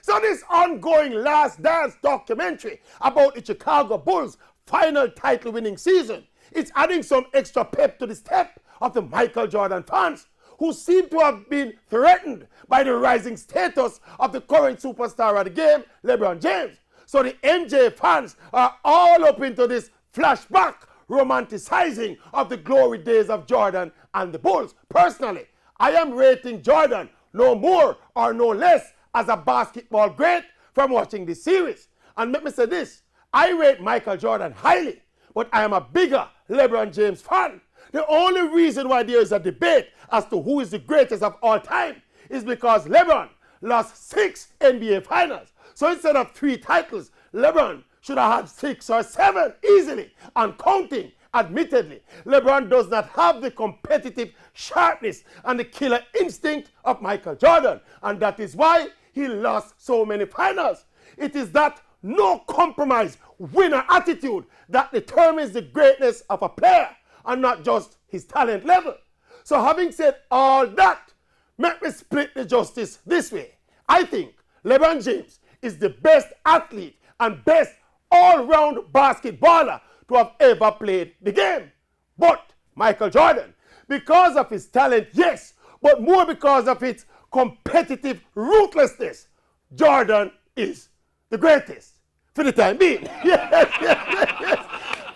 So this ongoing Last Dance documentary about the Chicago Bulls' final title-winning season, it's adding some extra pep to the step of the Michael Jordan fans, who seem to have been threatened by the rising status of the current superstar of the game, LeBron James. So the MJ fans are all up into this flashback romanticizing of the glory days of Jordan and the Bulls. Personally, I am rating Jordan no more or no less as a basketball great from watching this series. And let me say this, I rate Michael Jordan highly, but I am a bigger LeBron James fan. The only reason why there is a debate as to who is the greatest of all time is because LeBron lost 6 NBA finals. So instead of 3 titles, LeBron should have had 6 or 7 easily and counting. Admittedly, LeBron does not have the competitive sharpness and the killer instinct of Michael Jordan, and that is why he lost so many finals. It is that no compromise winner attitude that determines the greatness of a player and not just his talent level. So having said all that, let me split the justice this way. I think LeBron James is the best athlete and best all-round basketballer to have ever played the game. But Michael Jordan, because of his talent, yes, but more because of its competitive ruthlessness, Jordan is the greatest. For the time being. Yes, yes, yes, yes.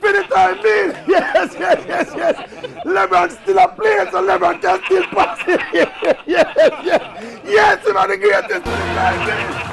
For the time being. Yes, yes, yes, yes. LeBron's still a player, so LeBron can still pass it. Yes, yes, yes. Yes, he's the greatest for the time being.